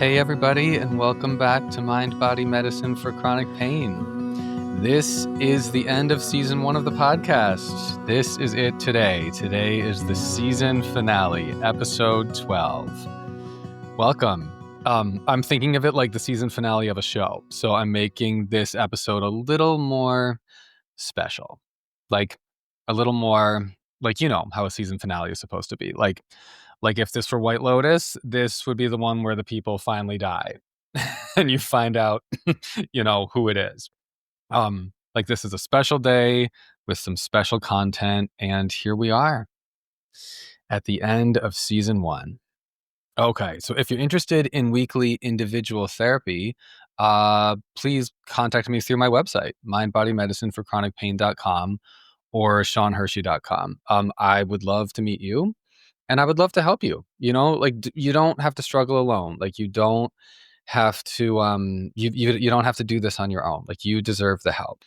Hey everybody, and welcome back to Mindbody Medicine for Chronic Pain. This is the end of season 1 of the podcast. This is it today. Today is the season finale, episode 12. Welcome. I'm thinking of it like the season finale of a show, so I'm making this episode a little more special. Like a little more, like, you know how a season finale is supposed to be. Like if this were White Lotus, this would be the one where the people finally die and you find out, who it is. Like this is a special day with some special content, and here we are at the end of season 1. Okay, so if you're interested in weekly individual therapy, please contact me through my website, mindbodymedicineforchronicpain.com or seanhershey.com. I would love to meet you. And I would love to help you. You don't have to struggle alone. Like you don't have to you don't have to do this on your own. Like you deserve the help.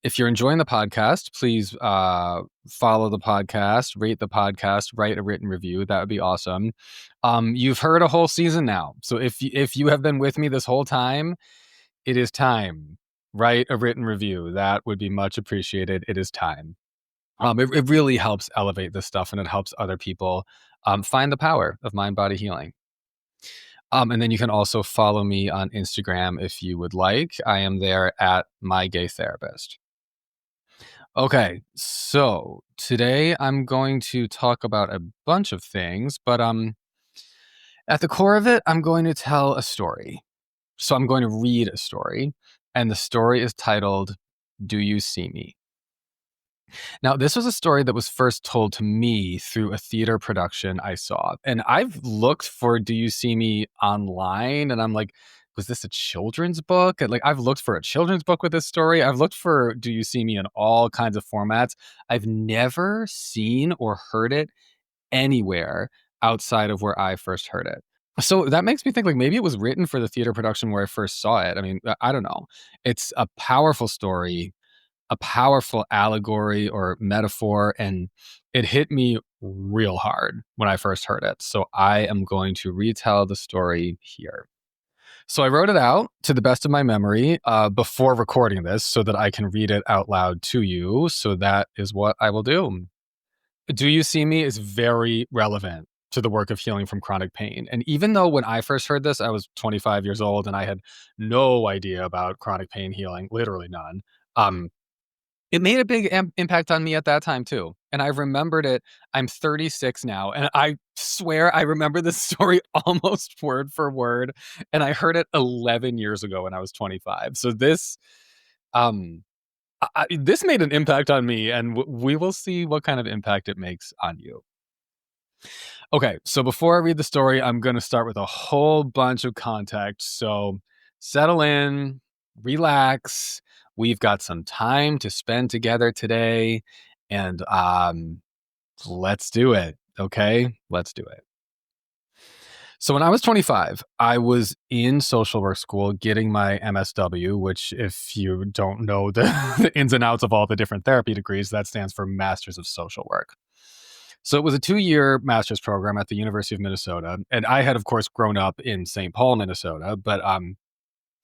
If you're enjoying the podcast, please follow the podcast, rate the podcast, write a written review. That would be awesome. You've heard a whole season now. So if you have been with me this whole time, it is time. Write a written review. That would be much appreciated. It is time. It really helps elevate this stuff, and it helps other people find the power of mind-body healing. And then you can also follow me on Instagram if you would like. I am there at @mygaytherapist. Okay, so today I'm going to talk about a bunch of things, but at the core of it, I'm going to tell a story. So I'm going to read a story, and the story is titled, "Do You See Me?" Now, this was a story that was first told to me through a theater production I saw. And I've looked for Do You See Me online, and I'm like, was this a children's book? And I've looked for a children's book with this story. I've looked for Do You See Me in all kinds of formats. I've never seen or heard it anywhere outside of where I first heard it. So that makes me think maybe it was written for the theater production where I first saw it. I mean, I don't know. It's a powerful story, a powerful allegory or metaphor, and it hit me real hard when I first heard it. So I am going to retell the story here. So I wrote it out to the best of my memory before recording this so that I can read it out loud to you. So that is what I will do. Do You See Me is very relevant to the work of healing from chronic pain. And even though when I first heard this, I was 25 years old and I had no idea about chronic pain healing, literally none, it made a big impact on me at that time too. And I remembered it. I'm 36 now, and I swear I remember this story almost word for word. And I heard it 11 years ago when I was 25. So this made an impact on me, and we will see what kind of impact it makes on you. Okay, so before I read the story, I'm going to start with a whole bunch of context. So settle in, relax. We've got some time to spend together today, and let's do it. Okay, let's do it. So when I was 25, I was in social work school getting my MSW, which, if you don't know the ins and outs of all the different therapy degrees, that stands for Masters of Social Work. So it was a 2-year master's program at the University of Minnesota. And I had, of course, grown up in St. Paul, Minnesota. But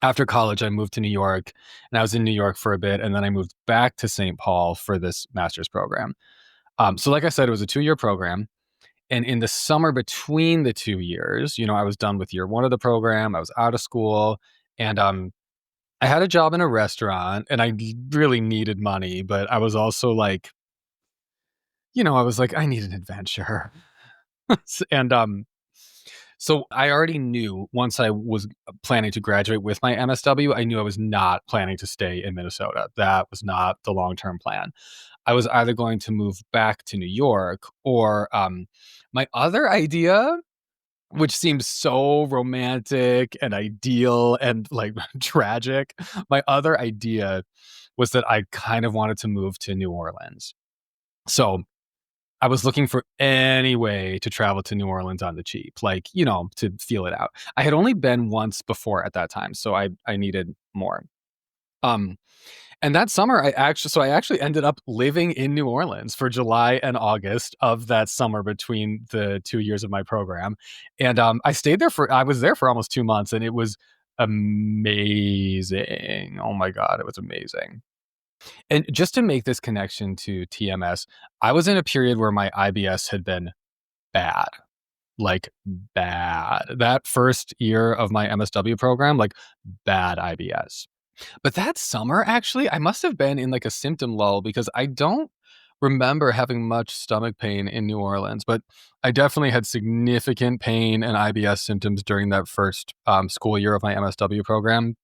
after college, I moved to New York, and I was in New York for a bit. And then I moved back to St. Paul for this master's program. So like I said, it was a 2-year program. And in the summer between the 2 years, I was done with year 1 of the program. I was out of school. And I had a job in a restaurant, and I really needed money. But I was also like, I need an adventure. And so I already knew once I was planning to graduate with my MSW, I knew I was not planning to stay in Minnesota. That was not the long-term plan. I was either going to move back to New York, or my other idea, which seems so romantic and ideal and tragic, my other idea was that I kind of wanted to move to New Orleans. So I was looking for any way to travel to New Orleans on the cheap, to feel it out. I had only been once before at that time, so I needed more. And that summer, I actually ended up living in New Orleans for July and August of that summer between the 2 years of my program. And I was there for almost 2 months, and it was amazing. Oh my God, it was amazing. And just to make this connection to TMS, I was in a period where my IBS had been bad, like bad. That first year of my MSW program, like bad IBS. But that summer, actually, I must have been in like a symptom lull because I don't remember having much stomach pain in New Orleans, but I definitely had significant pain and IBS symptoms during that first school year of my MSW program.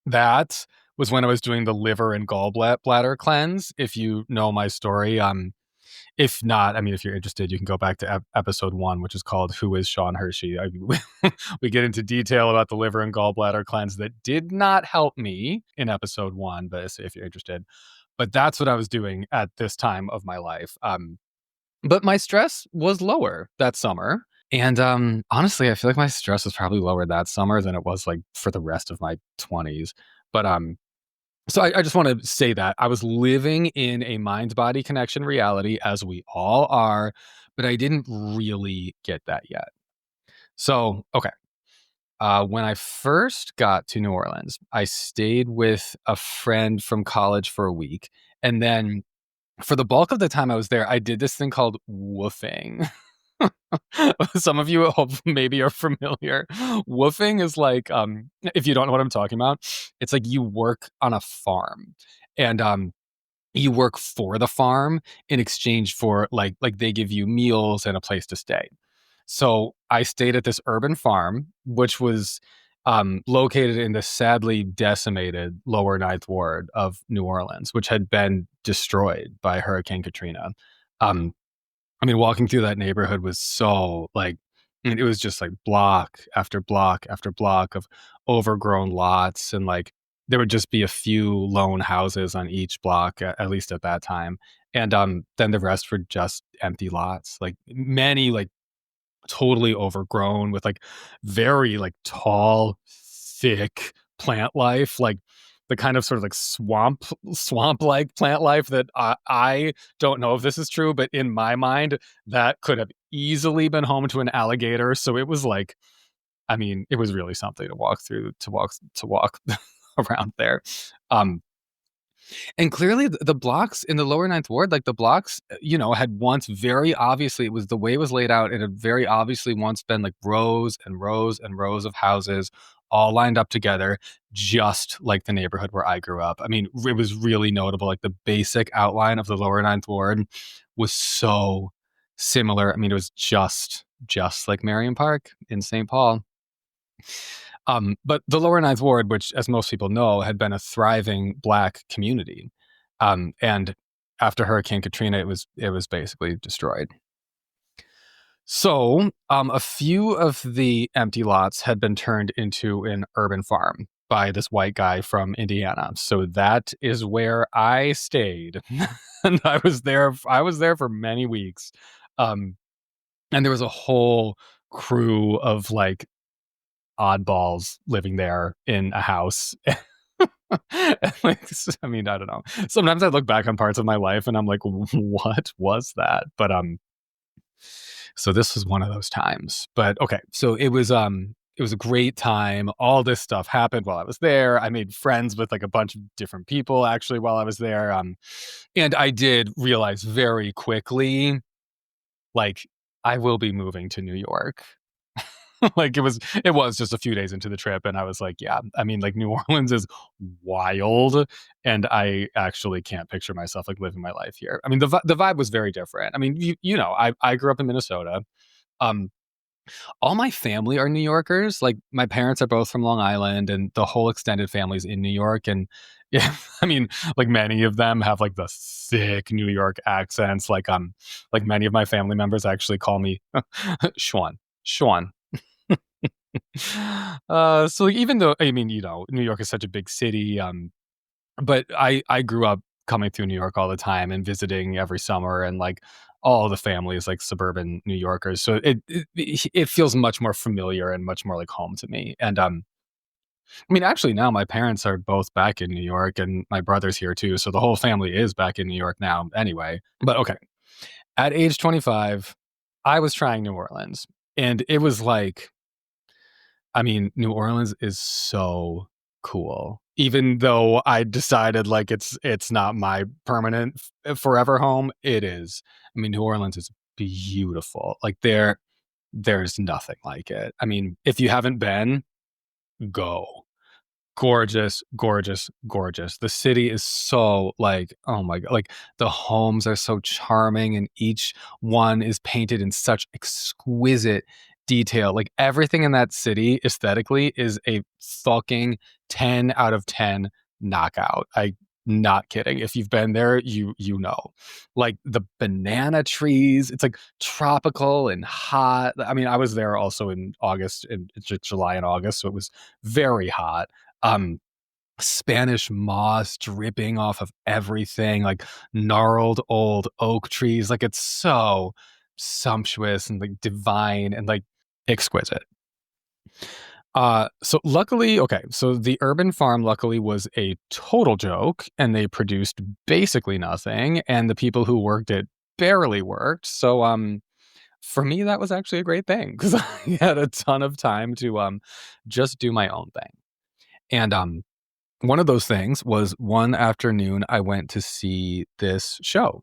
That was when I was doing the liver and gallbladder cleanse. If you know my story, if not, I mean, if you're interested, you can go back to episode 1, which is called "Who is Sean Hershey?" We get into detail about the liver and gallbladder cleanse that did not help me in episode 1, but if you're interested. But that's what I was doing at this time of my life. But my stress was lower that summer. And honestly, I feel like my stress was probably lower that summer than it was like for the rest of my 20s. But so I just want to say that I was living in a mind-body connection reality, as we all are, but I didn't really get that yet. So, okay. When I first got to New Orleans, I stayed with a friend from college for a week. And then for the bulk of the time I was there, I did this thing called woofing. Some of you hope maybe are familiar. Woofing is like, if you don't know what I'm talking about, it's like you work on a farm, and you work for the farm in exchange for like they give you meals and a place to stay. So I stayed at this urban farm, which was located in the sadly decimated lower Ninth Ward of New Orleans, which had been destroyed by Hurricane Katrina. Um, I mean, walking through that neighborhood was so like, I mean, it was just like block after block after block of overgrown lots. And like, there would just be a few lone houses on each block, at least at that time. And then the rest were just empty lots, like many like totally overgrown with like very like tall, thick plant life, like the kind of sort of like swamp like plant life that I don't know if this is true, but in my mind that could have easily been home to an alligator. So it was like, I mean, it was really something to walk through, to walk around there. Um, and clearly, the blocks in the lower Ninth Ward, like the blocks, had once very obviously, it was the way it was laid out. It had very obviously once been like rows and rows and rows of houses all lined up together, just like the neighborhood where I grew up. I mean, it was really notable. Like the basic outline of the lower Ninth Ward was so similar. I mean, it was just like Marion Park in St. Paul. But the lower Ninth Ward, which, as most people know, had been a thriving Black community, and after Hurricane Katrina, it was basically destroyed. So, a few of the empty lots had been turned into an urban farm by this white guy from Indiana. So that is where I stayed, and I was there. I was there for many weeks, um, and there was a whole crew of like oddballs living there in a house. Like, I mean, I don't know. Sometimes I look back on parts of my life and I'm like, what was that? But so this was one of those times. But okay, so it was a great time. All this stuff happened while I was there. I made friends with like a bunch of different people actually while I was there. And I did realize very quickly, like, I will be moving to New York. Like it was just a few days into the trip and I was like, yeah, I mean, like New Orleans is wild and I actually can't picture myself like living my life here. I mean, the vibe was very different. I mean, I grew up in Minnesota. Um all my family are New Yorkers. Like my parents are both from Long Island and the whole extended family's in New York, and yeah, I mean, like many of them have like the thick New York accents. Like many of my family members actually call me Sean. Sean. So like, even though, I mean, New York is such a big city, but I grew up coming through New York all the time and visiting every summer, and like all the family is like suburban New Yorkers, so it feels much more familiar and much more like home to me. And I mean, actually, now my parents are both back in New York and my brother's here too. So the whole family is back in New York now anyway. But okay. At age 25, I was trying New Orleans. And it was like, I mean, New Orleans is so cool. Even though I decided like it's not my permanent forever home, it is. I mean, New Orleans is beautiful. Like there's nothing like it. I mean, if you haven't been, go. Gorgeous, gorgeous, gorgeous. The city is so like, oh my God, like the homes are so charming and each one is painted in such exquisite detail. Like everything in that city aesthetically is a fucking 10 out of 10 knockout. I not kidding. If you've been there, you know. Like the banana trees, it's like tropical and hot. I mean, I was there also in August, in July and August, so it was very hot. um Spanish moss dripping off of everything, like gnarled old oak trees. Like it's so sumptuous and like divine and like exquisite. So luckily, okay, so the urban farm luckily was a total joke and they produced basically nothing and the people who worked it barely worked. So for me that was actually a great thing because I had a ton of time to just do my own thing. And one of those things was one afternoon I went to see this show.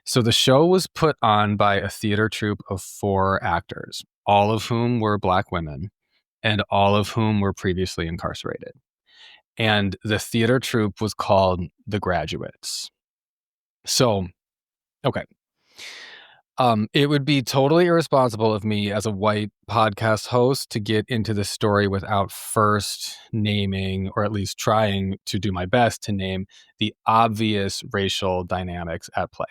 So the show was put on by a theater troupe of 4 actors, all of whom were Black women and all of whom were previously incarcerated. And the theater troupe was called The Graduates. So, okay. It would be totally irresponsible of me as a white podcast host to get into the story without first naming, or at least trying to do my best to name, the obvious racial dynamics at play.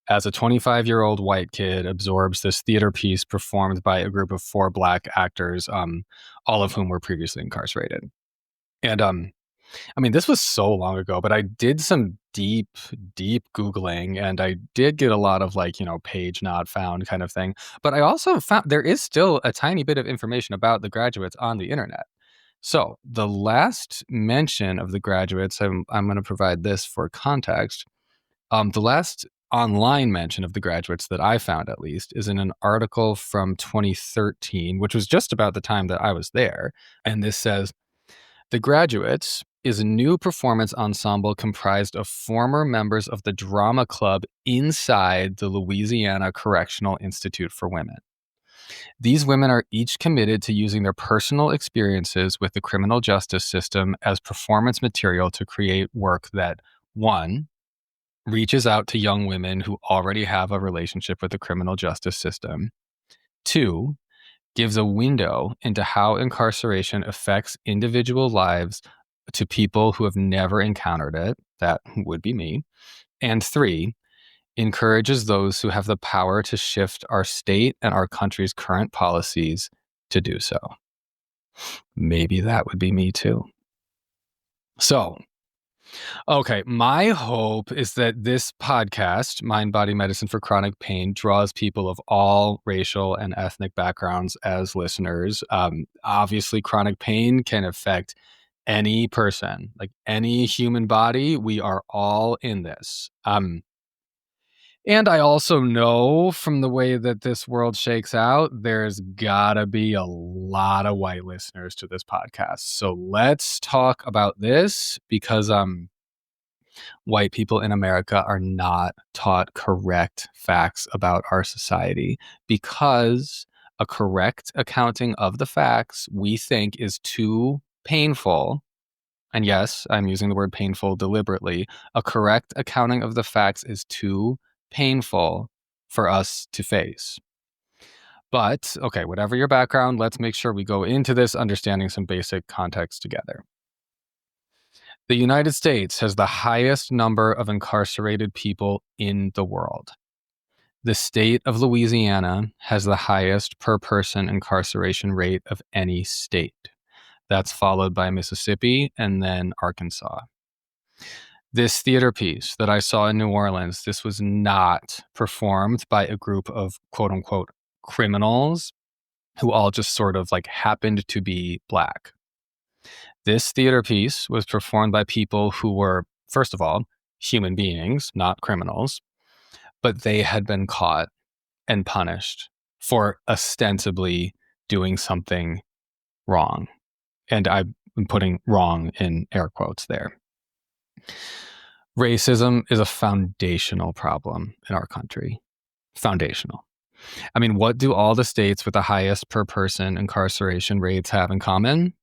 As a 25-year-old white kid absorbs this theater piece performed by a group of 4 Black actors, all of whom were previously incarcerated. And I mean, this was so long ago, but I did some deep Googling and I did get a lot of like, page not found kind of thing. But I also found there is still a tiny bit of information about The Graduates on the internet. So the last mention of The Graduates, I'm going to provide this for context. The last online mention of The Graduates that I found, at least, is in an article from 2013, which was just about the time that I was there. And this says, The Graduates is a new performance ensemble comprised of former members of the drama club inside the Louisiana Correctional Institute for Women. These women are each committed to using their personal experiences with the criminal justice system as performance material to create work that, 1, reaches out to young women who already have a relationship with the criminal justice system, 2, gives a window into how incarceration affects individual lives to people who have never encountered it, that would be me, and 3, encourages those who have the power to shift our state and our country's current policies to do so. Maybe that would be me too. So, okay, my hope is that this podcast, Mindbody Medicine for Chronic Pain, draws people of all racial and ethnic backgrounds as listeners. Obviously, chronic pain can affect any person, like any human body. We are all in this. And I also know from the way that this world shakes out, there's gotta be a lot of white listeners to this podcast. So let's talk about this because white people in America are not taught correct facts about our society because a correct accounting of the facts we think is too painful. And yes, I'm using the word painful deliberately. A correct accounting of the facts is too painful for us to face. But, okay, whatever your background, let's make sure we go into this understanding some basic context together. The United States has the highest number of incarcerated people in the world. The state of Louisiana has the highest per person incarceration rate of any state. That's followed by Mississippi and then Arkansas. This theater piece that I saw in New Orleans, this was not performed by a group of quote unquote criminals who all just sort of like happened to be Black. This theater piece was performed by people who were, first of all, human beings, not criminals, but they had been caught and punished for ostensibly doing something wrong. And I'm putting wrong in air quotes there. Racism is a foundational problem in our country. Foundational. I mean, what do all the states with the highest per person incarceration rates have in common?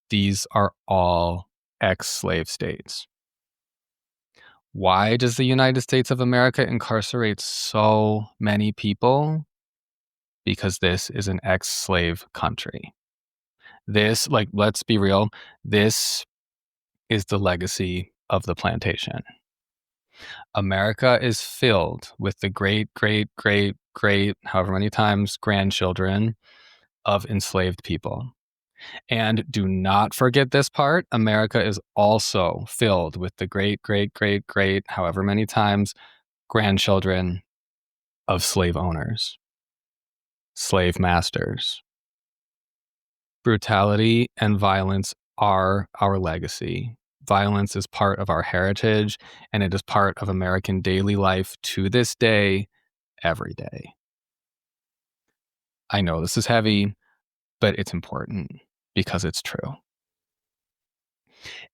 These are all ex-slave states. Why does the United States of America incarcerate so many people? Because this is an ex-slave country. This, like, let's be real, this is the legacy of the plantation. America is filled with the great, however many times, grandchildren of enslaved people. And do not forget this part, America is also filled with the great, however many times, grandchildren of slave owners, slave masters. Brutality and violence are our legacy. Violence is part of our heritage, and it is part of American daily life to this day, every day. I know this is heavy, but it's important because it's true.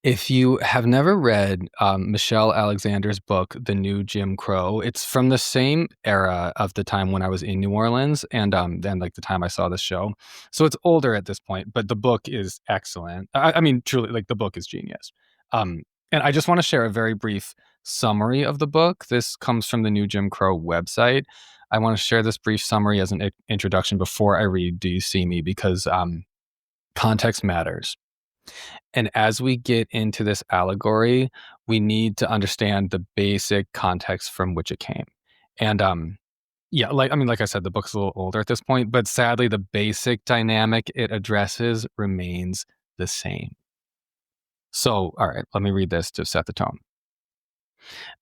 If you have never read Michelle Alexander's book, The New Jim Crow, it's from the same era of the time when I was in New Orleans and then like the time I saw this show. So it's older at this point, but the book is excellent. I mean, truly, like the book is genius. And I just want to share a very brief summary of the book. This comes from the New Jim Crow website. I want to share this brief summary as an introduction before I read Do You See Me? Because context matters. And as we get into this allegory, we need to understand the basic context from which it came. And yeah, like I said, the book's a little older at this point, but sadly, the basic dynamic it addresses remains the same. So, all right, let me read this to set the tone.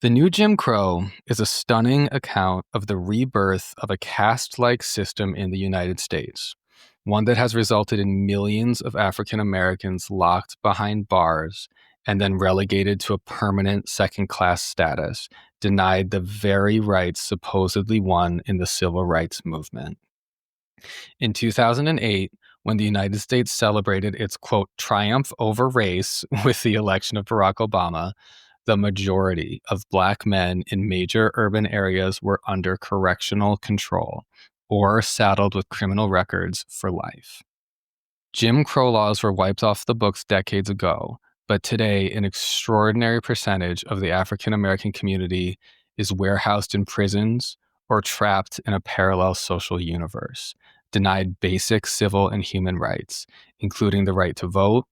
The New Jim Crow is a stunning account of the rebirth of a caste-like system in the United States, one that has resulted in millions of African Americans locked behind bars and then relegated to a permanent second-class status, denied the very rights supposedly won in the civil rights movement. In 2008, when the United States celebrated its, quote, triumph over race with the election of Barack Obama, the majority of Black men in major urban areas were under correctional control or saddled with criminal records for life. Jim Crow laws were wiped off the books decades ago, but today an extraordinary percentage of the African American community is warehoused in prisons or trapped in a parallel social universe, denied basic civil and human rights, including the right to vote,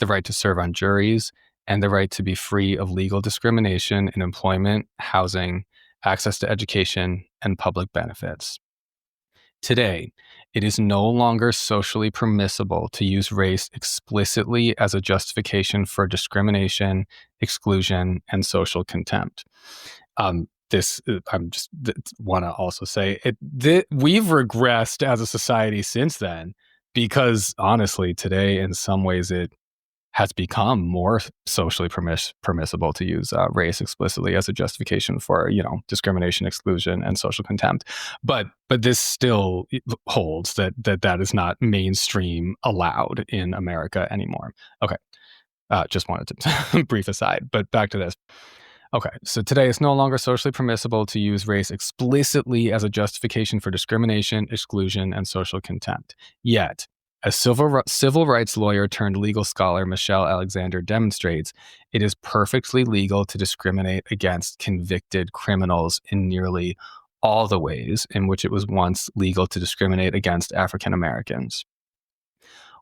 the right to serve on juries, and the right to be free of legal discrimination in employment, housing, access to education, and public benefits. Today, it is no longer socially permissible to use race explicitly as a justification for discrimination, exclusion, and social contempt. I just want to also say we've regressed as a society since then, because honestly, today, in some ways, it has become more socially permissible to use race explicitly as a justification for, discrimination, exclusion, and social contempt. But this still holds that is not mainstream allowed in America anymore. Okay, just wanted to brief aside, but back to this. Okay, so today it's no longer socially permissible to use race explicitly as a justification for discrimination, exclusion, and social contempt. Yet, as civil rights lawyer turned legal scholar Michelle Alexander demonstrates, it is perfectly legal to discriminate against convicted criminals in nearly all the ways in which it was once legal to discriminate against African Americans.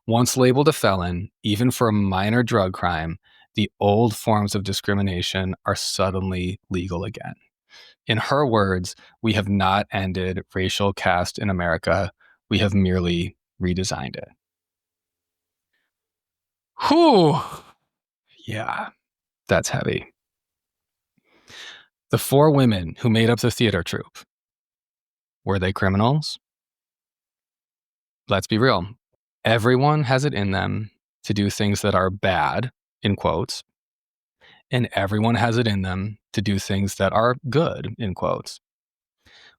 Once labeled a felon, even for a minor drug crime, the old forms of discrimination are suddenly legal again. In her words, we have not ended racial caste in America. We have merely redesigned it. Whew. Yeah, that's heavy. The four women who made up the theater troupe, were they criminals? Let's be real. Everyone has it in them to do things that are bad, in quotes, and everyone has it in them to do things that are good, in quotes.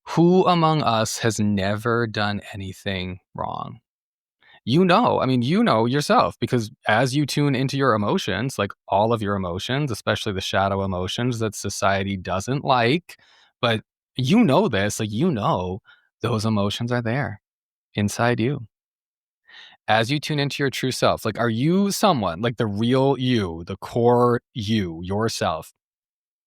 Who among us has never done anything wrong? You know yourself, because as you tune into your emotions, like all of your emotions, especially the shadow emotions that society doesn't like, but you know this, like, those emotions are there inside you. As you tune into your true self, like, are you someone, like the real you, the core you, yourself?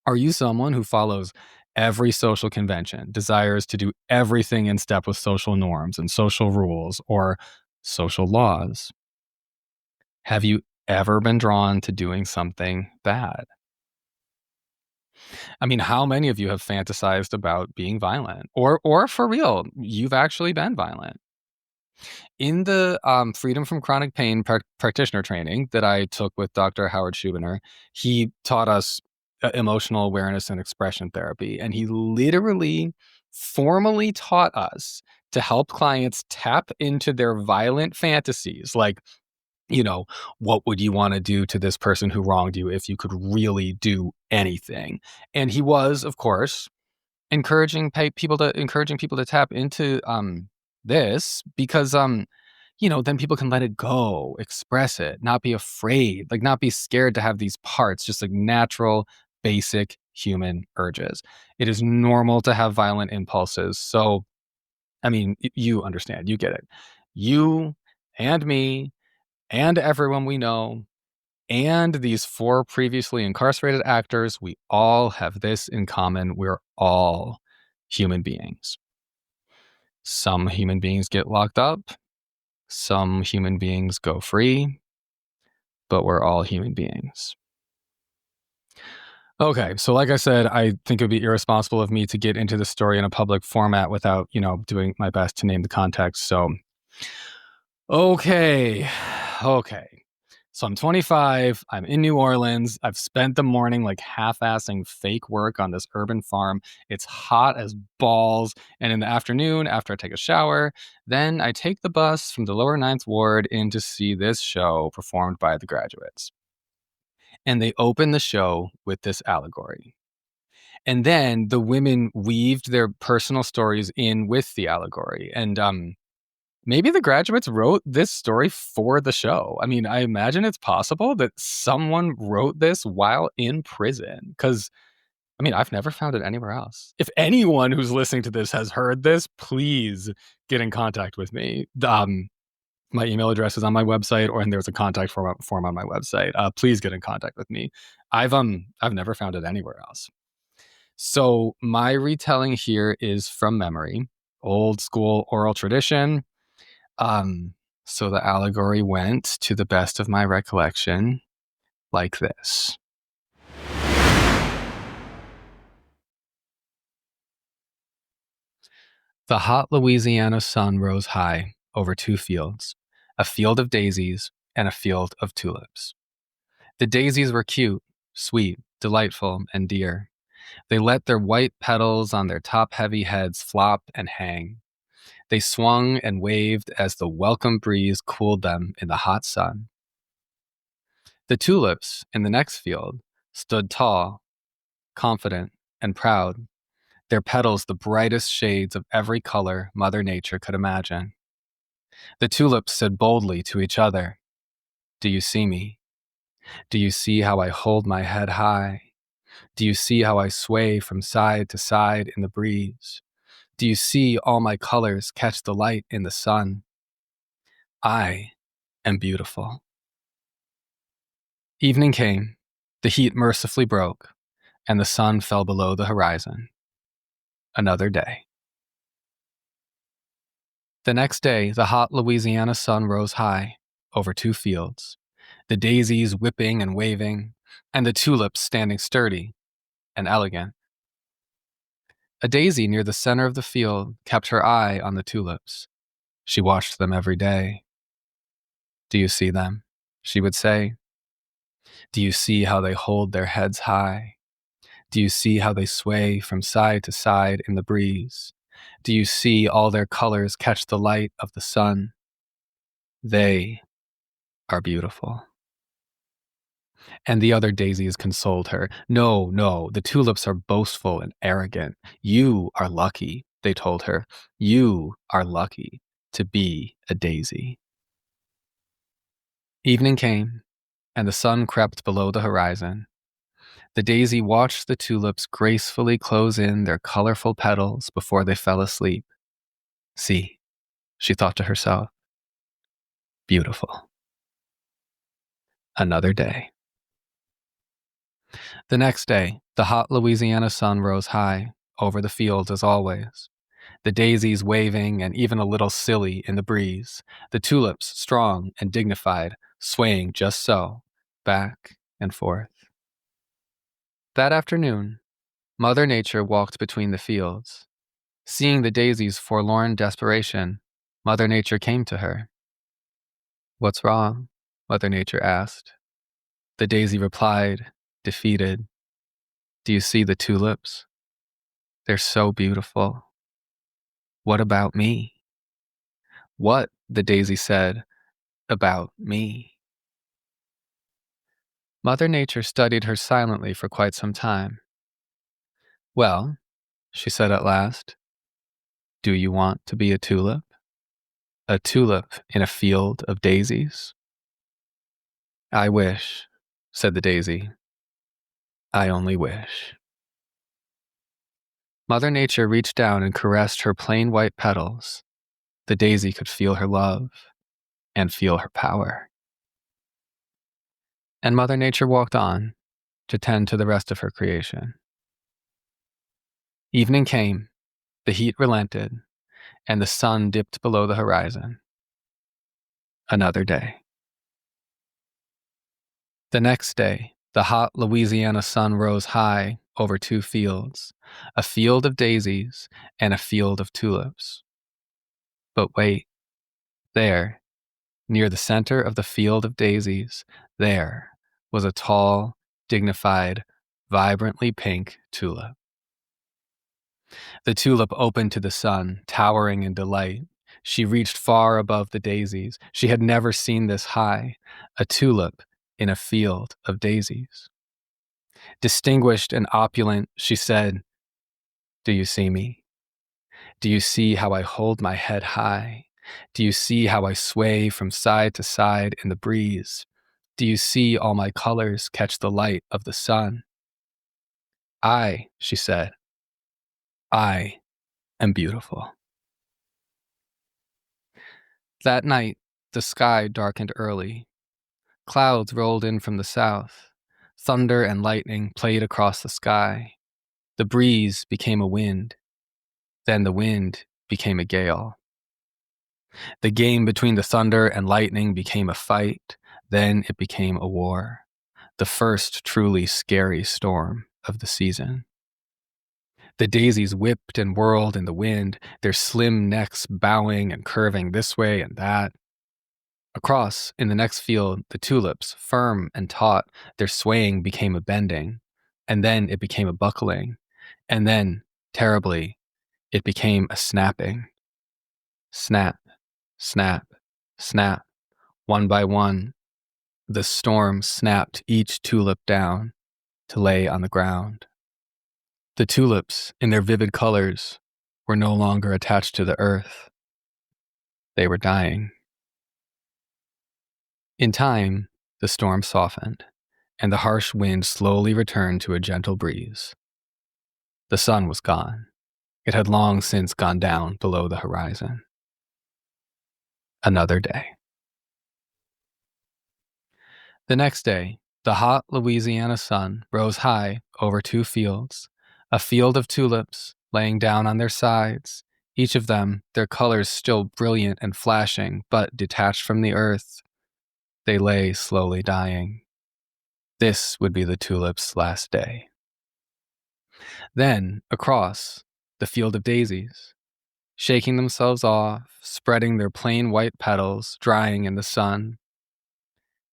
Are you someone who follows every social convention, desires to do everything in step with social norms and social rules or social laws? Have you ever been drawn to doing something bad? I mean, how many of you have fantasized about being violent? Or for real, you've actually been violent? In the Freedom from Chronic Pain practitioner training that I took with Dr. Howard Schubiner, he taught us emotional awareness and expression therapy. And he literally formally taught us to help clients tap into their violent fantasies. Like, what would you want to do to this person who wronged you if you could really do anything? And he was, of course, encouraging people to tap into this, because then people can let it go, express it, not be afraid, like not be scared to have these parts, just like natural, basic human urges. It is normal to have violent impulses. So, I mean, you understand, you get it. You and me and everyone we know and these 4 previously incarcerated actors, we all have this in common. We're all human beings. Some human beings get locked up. Some human beings go free. But we're all human beings. Okay, so like I said, I think it would be irresponsible of me to get into the story in a public format without, doing my best to name the context. So, okay. So I'm 25. I'm in New Orleans. I've spent the morning like half-assing fake work on this urban farm. It's hot as balls. And in the afternoon, after I take a shower, then I take the bus from the lower Ninth Ward in to see this show performed by the graduates. And they open the show with this allegory. And then the women weaved their personal stories in with the allegory. And maybe the graduates wrote this story for the show. I mean, I imagine it's possible that someone wrote this while in prison, because, I mean, I've never found it anywhere else. If anyone who's listening to this has heard this, please get in contact with me. My email address is on my website, and there's a contact form on my website. Please get in contact with me. I've never found it anywhere else. So my retelling here is from memory, old school oral tradition. So the allegory went, to the best of my recollection, like this. The hot Louisiana sun rose high over 2 fields, a field of daisies and a field of tulips. The daisies were cute, sweet, delightful, and dear. They let their white petals on their top-heavy heads flop and hang. They swung and waved as the welcome breeze cooled them in the hot sun. The tulips in the next field stood tall, confident, and proud, their petals the brightest shades of every color Mother Nature could imagine. The tulips said boldly to each other, "Do you see me? Do you see how I hold my head high? Do you see how I sway from side to side in the breeze? Do you see all my colors catch the light in the sun? I am beautiful." Evening came, the heat mercifully broke, and the sun fell below the horizon. Another day. The next day, the hot Louisiana sun rose high over 2 fields, the daisies whipping and waving, and the tulips standing sturdy and elegant. A daisy near the center of the field kept her eye on the tulips. She watched them every day. "Do you see them?" she would say. "Do you see how they hold their heads high? Do you see how they sway from side to side in the breeze? Do you see all their colors catch the light of the sun? They are beautiful." And the other daisies consoled her. "No, no, the tulips are boastful and arrogant. You are lucky," they told her. "You are lucky to be a daisy." Evening came, and the sun crept below the horizon. The daisy watched the tulips gracefully close in their colorful petals before they fell asleep. "See," she thought to herself, "beautiful." Another day. The next day, the hot Louisiana sun rose high over the fields as always, the daisies waving and even a little silly in the breeze, the tulips strong and dignified, swaying just so, back and forth. That afternoon, Mother Nature walked between the fields. Seeing the daisy's forlorn desperation, Mother Nature came to her. "What's wrong?" Mother Nature asked. The daisy replied, defeated, "Do you see the tulips? They're so beautiful. What about me?" "What," the daisy said, "about me?" Mother Nature studied her silently for quite some time. "Well," she said at last, "do you want to be a tulip? A tulip in a field of daisies?" "I wish," said the daisy. "I only wish." Mother Nature reached down and caressed her plain white petals. The daisy could feel her love and feel her power. And Mother Nature walked on to tend to the rest of her creation. Evening came, the heat relented, and the sun dipped below the horizon. Another day. The next day, the hot Louisiana sun rose high over two fields, a field of daisies and a field of tulips. But wait, there, near the center of the field of daisies, there was a tall, dignified, vibrantly pink tulip. The tulip opened to the sun, towering in delight. She reached far above the daisies. She had never seen this high, a tulip in a field of daisies. Distinguished and opulent, she said, "Do you see me? Do you see how I hold my head high? Do you see how I sway from side to side in the breeze? Do you see all my colors catch the light of the sun?" She said, "I am beautiful." That night, the sky darkened early. Clouds rolled in from the south. Thunder and lightning played across the sky. The breeze became a wind. Then the wind became a gale. The game between the thunder and lightning became a fight. Then it became a war. The first truly scary storm of the season. The daisies whipped and whirled in the wind, their slim necks bowing and curving this way and that. Across, in the next field, the tulips, firm and taut, their swaying became a bending, and then it became a buckling, and then, terribly, it became a snapping. Snap, snap, snap. One by one, the storm snapped each tulip down to lay on the ground. The tulips, in their vivid colors, were no longer attached to the earth. They were dying. In time, the storm softened, and the harsh wind slowly returned to a gentle breeze. The sun was gone. It had long since gone down below the horizon. Another day. The next day, the hot Louisiana sun rose high over two fields, a field of tulips laying down on their sides, each of them, their colors still brilliant and flashing, but detached from the earth. They lay slowly dying. This would be the tulips' last day. Then, across, the field of daisies, shaking themselves off, spreading their plain white petals, drying in the sun.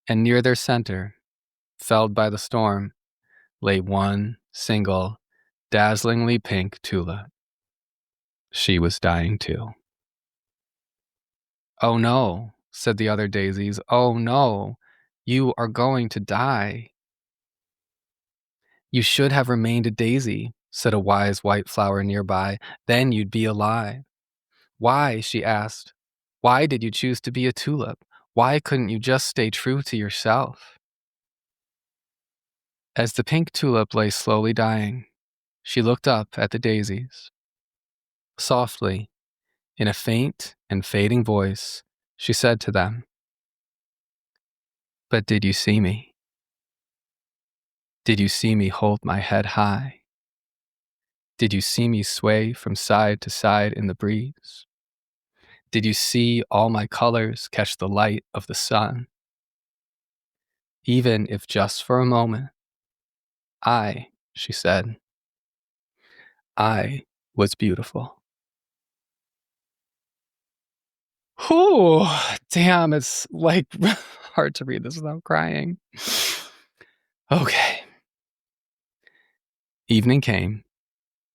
And near their center, felled by the storm, lay one single, dazzlingly pink tulip. She was dying too. "Oh no," said the other daisies. "Oh no, you are going to die." "You should have remained a daisy," said a wise white flower nearby. "Then you'd be alive." "Why?" she asked. "Why did you choose to be a tulip? Why couldn't you just stay true to yourself?" As the pink tulip lay slowly dying, she looked up at the daisies. Softly, in a faint and fading voice, she said to them, "But did you see me? Did you see me hold my head high? Did you see me sway from side to side in the breeze? Did you see all my colors catch the light of the sun? Even if just for a moment, she said, I was beautiful." Whew, damn, it's like hard to read this without crying. Okay. Evening came.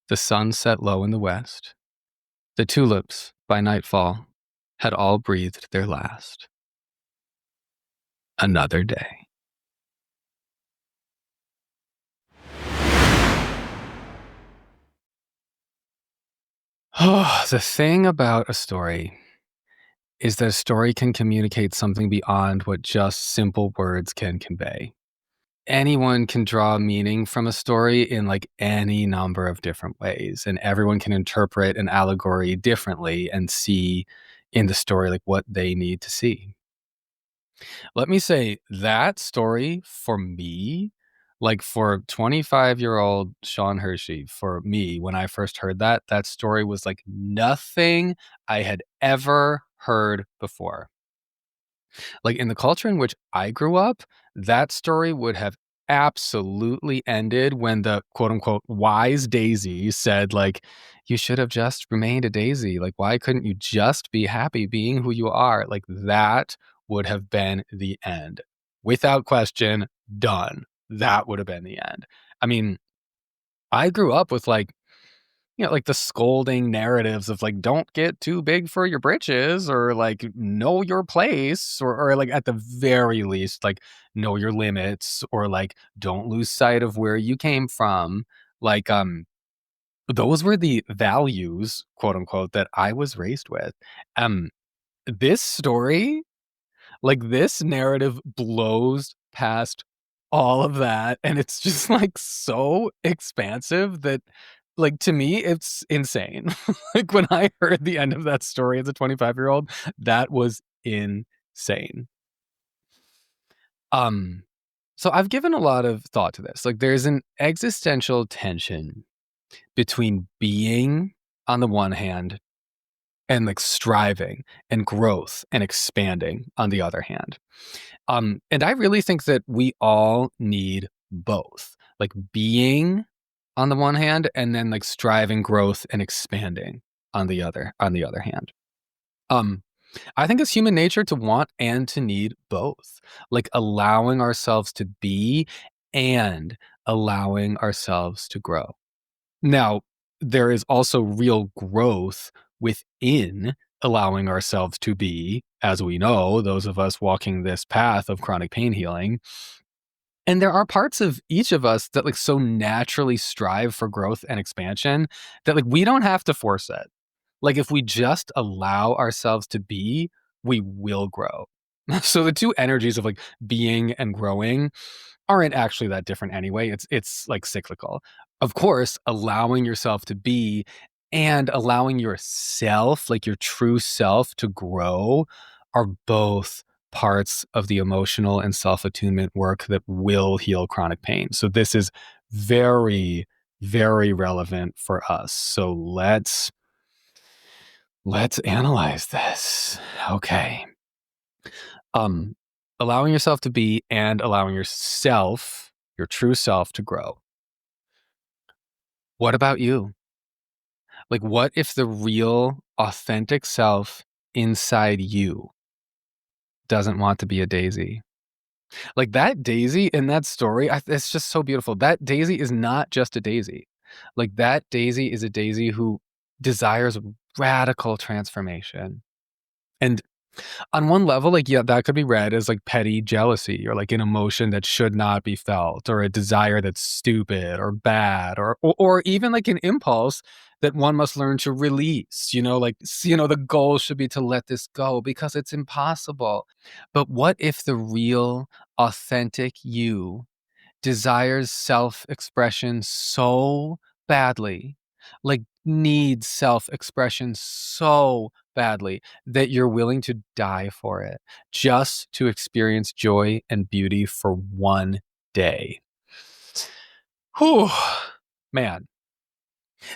The sun set low in the west. The tulips, by nightfall, had all breathed their last. Another day. Oh, the thing about a story is that a story can communicate something beyond what just simple words can convey. Anyone can draw meaning from a story in like any number of different ways, and everyone can interpret an allegory differently and see in the story like what they need to see. Let me say that story for me, like for 25-year-old Sean Hershey, for me, when I first heard that, that story was like nothing I had ever heard before. Like in the culture in which I grew up, that story would have absolutely ended when the quote unquote wise daisy said, like, you should have just remained a daisy. Like, why couldn't you just be happy being who you are? Like, that would have been the end. Without question, done. That would have been the end. I mean, I grew up with like, like the scolding narratives of like, don't get too big for your britches, or like know your place, or like at the very least, like know your limits, or like don't lose sight of where you came from. Like, those were the values, quote unquote, that I was raised with. Um, this story, like this narrative blows past all of that, and it's just like so expansive that like to me it's insane. Like when I heard the end of that story as a 25-year-old, that was insane. Um so I've given a lot of thought to this. Like there's an existential tension between being on the one hand and like striving and growth and expanding on the other hand. And I really think that we all need both, like being on the one hand, and then like striving, growth, and expanding on the other hand. Um, I think it's human nature to want and to need both, like allowing ourselves to be and allowing ourselves to grow. Now, there is also real growth within allowing ourselves to be, as we know, those of us walking this path of chronic pain healing. And there are parts of each of us that like so naturally strive for growth and expansion that like we don't have to force it. Like if we just allow ourselves to be, we will grow. So the two energies of like being and growing aren't actually that different anyway. It's like cyclical. Of course, allowing yourself to be and allowing yourself, like your true self, to grow are both parts of the emotional and self-attunement work that will heal chronic pain. So this is very, very relevant for us. So let's analyze this. Okay. Um allowing yourself to be and allowing yourself, your true self, to grow. What about you? Like, what if the real, authentic self inside you doesn't want to be a daisy? Like, that daisy in that story, it's just so beautiful. That daisy is not just a daisy. Like, that daisy is a daisy who desires radical transformation. And On one level, like, yeah, that could be read as like petty jealousy or like an emotion that should not be felt or a desire that's stupid or bad or even like an impulse that one must learn to release, like, the goal should be to let this go because it's impossible. But what if the real, authentic you desires self-expression so badly, like needs self-expression so badly that you're willing to die for it just to experience joy and beauty for one day? Whew, man,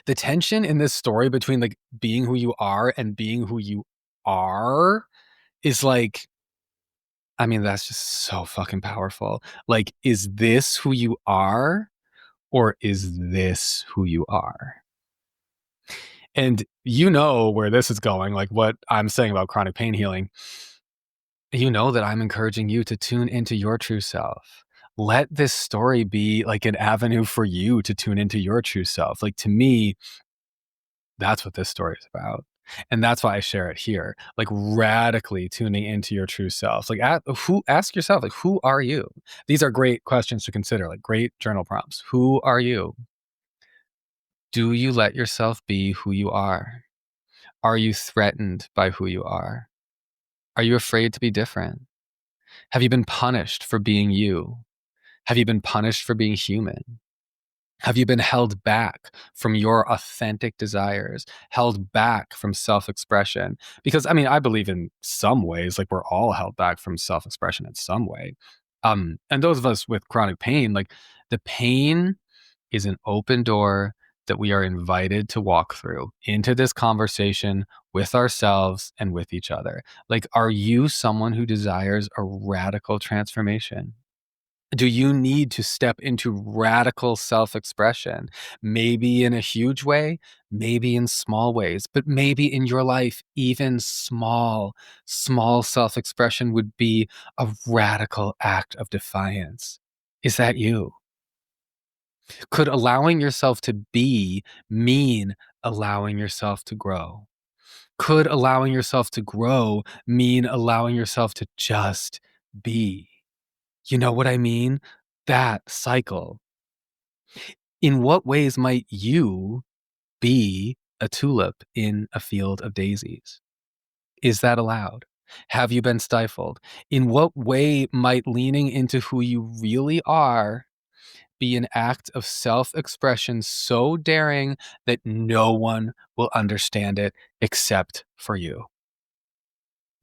the tension in this story between like being who you are and being who you are is like, I mean, that's just so fucking powerful. Like, is this who you are? Or is this who you are? And you know where this is going, like what I'm saying about chronic pain healing. You know that I'm encouraging you to tune into your true self. Let this story be like an avenue for you to tune into your true self. Like, to me, that's what this story is about. And that's why I share it here. Like, radically tuning into your true self. Like, ask yourself, like, who are you? These are great questions to consider, like great journal prompts. Who are you? Do you let yourself be who you are? Are you threatened by who you are? Are you afraid to be different? Have you been punished for being you? Have you been punished for being human? Have you been held back from your authentic desires, held back from self-expression? Because, I mean, I believe in some ways, like, we're all held back from self-expression in some way. And those of us with chronic pain, like, the pain is an open door that we are invited to walk through into this conversation with ourselves and with each other. Like, are you someone who desires a radical transformation? Do you need to step into radical self expression? Maybe in a huge way, maybe in small ways, but maybe in your life, even small self expression would be a radical act of defiance. Is that you? Could allowing yourself to be mean allowing yourself to grow? Could allowing yourself to grow mean allowing yourself to just be? You know what I mean? That cycle. In what ways might you be a tulip in a field of daisies? Is that allowed? Have you been stifled? In what way might leaning into who you really are be an act of self-expression so daring that no one will understand it except for you?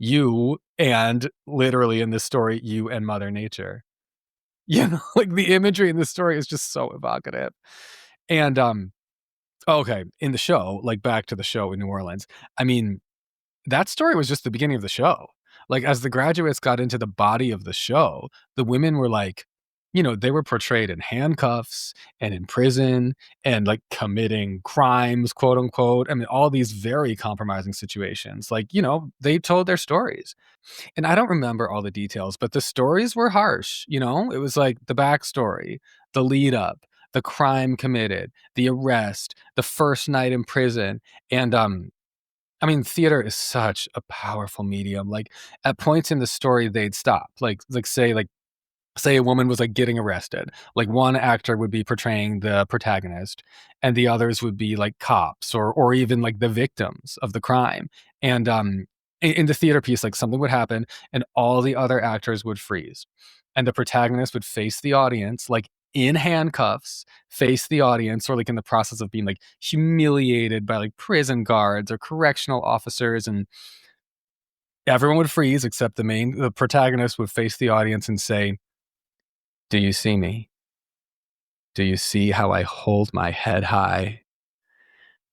You, and literally in this story, you and Mother Nature. Like, the imagery in this story is just so evocative. And, okay, in the show, like, back to the show in New Orleans, I mean, that story was just the beginning of the show. Like, as the graduates got into the body of the show, the women were like, they were portrayed in handcuffs and in prison and like committing crimes, quote unquote. I mean, all these very compromising situations. Like, they told their stories. And I don't remember all the details, but the stories were harsh. It was like the backstory, the lead up, the crime committed, the arrest, the first night in prison. And I mean, theater is such a powerful medium. Like, at points in the story, they'd stop. Say a woman was like getting arrested. Like, one actor would be portraying the protagonist, and the others would be like cops or even like the victims of the crime. And in the theater piece, like, something would happen, and all the other actors would freeze, and the protagonist would face the audience, like in handcuffs, face the audience, or like in the process of being like humiliated by like prison guards or correctional officers, and everyone would freeze except the protagonist would face the audience and say, "Do you see me? Do you see how I hold my head high?"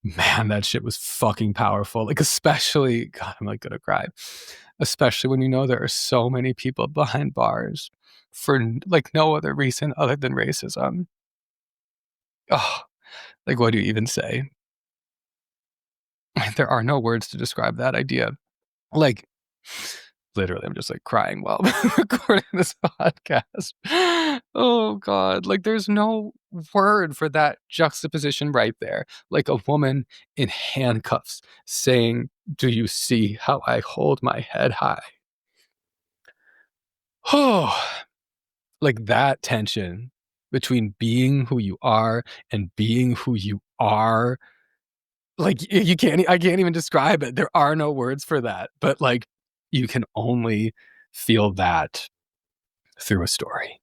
Man, that shit was fucking powerful. Like, especially, God, I'm like gonna cry. Especially when there are so many people behind bars for like no other reason other than racism. Oh, like, what do you even say? There are no words to describe that idea. Like, literally, I'm just like crying while recording this podcast. Oh God, like, there's no word for that juxtaposition right there. Like a woman in handcuffs saying, "Do you see how I hold my head high?" Oh, like that tension between being who you are and being who you are. Like you can't, I can't even describe it. There are no words for that, but like you can only feel that through a story.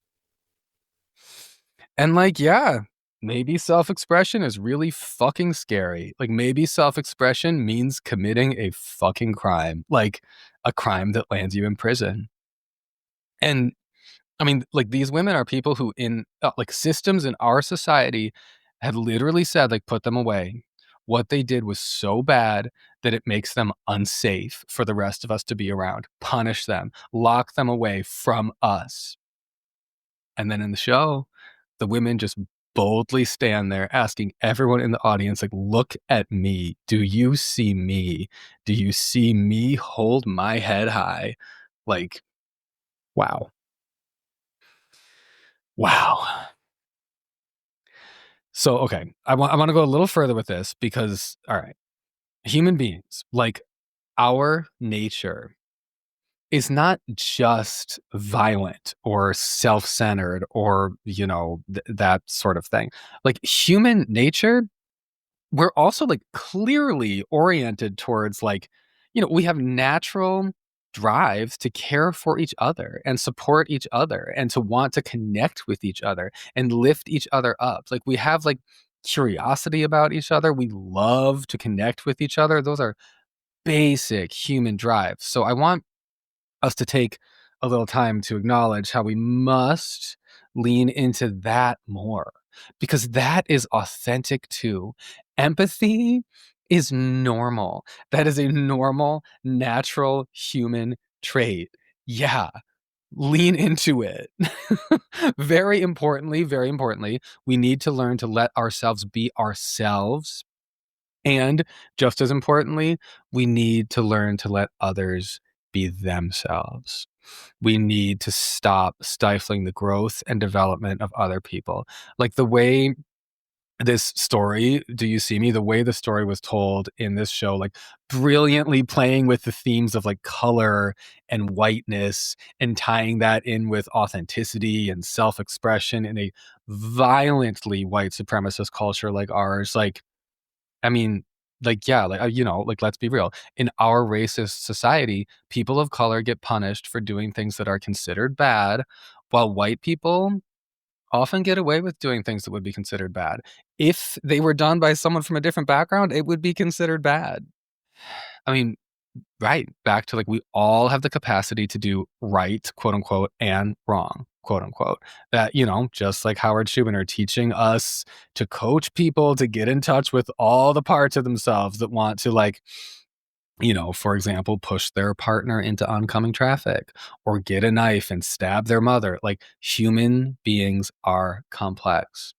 And like, yeah, maybe self-expression is really fucking scary. Like maybe self-expression means committing a fucking crime, like a crime that lands you in prison. And I mean, like these women are people who in like systems in our society have literally said like put them away. What they did was so bad that it makes them unsafe for the rest of us to be around. Punish them, lock them away from us. And then in the show, the women just boldly stand there asking everyone in the audience, like, look at me. Do you see me? Do you see me hold my head high? Like, wow. Wow. So, okay, I want to go a little further with this because, all right, human beings, like our nature is not just violent or self-centered or, that sort of thing. Like human nature, we're also like clearly oriented towards like, we have natural drives to care for each other and support each other and to want to connect with each other and lift each other up. Like we have like curiosity about each other. We love to connect with each other. Those are basic human drives. So I want us to take a little time to acknowledge how we must lean into that more because that is authentic too. Empathy is normal. That is a normal, natural human trait. Yeah, lean into it. Very importantly, we need to learn to let ourselves be ourselves. And just as importantly, we need to learn to let others be themselves. We need to stop stifling the growth and development of other people. Like the way this story, Do You See Me? The way the story was told in this show, like brilliantly playing with the themes of like color and whiteness and tying that in with authenticity and self expression in a violently white supremacist culture like ours. Like, I mean, like, yeah, like, like, let's be real. In our racist society, people of color get punished for doing things that are considered bad, while white people often get away with doing things that would be considered bad. If they were done by someone from a different background, it would be considered bad. I mean, right, back to like we all have the capacity to do right, quote unquote, and wrong, quote unquote. That, just like Howard Schubiner teaching us to coach people to get in touch with all the parts of themselves that want to like, for example, push their partner into oncoming traffic or get a knife and stab their mother. Like human beings are complex.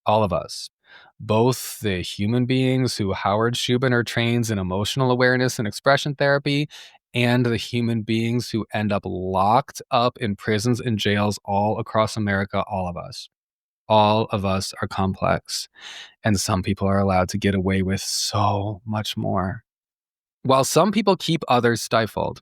All of us, both the human beings who Howard Schubiner trains in emotional awareness and expression therapy, and the human beings who end up locked up in prisons and jails all across America, all of us. All of us are complex, and some people are allowed to get away with so much more. While some people keep others stifled,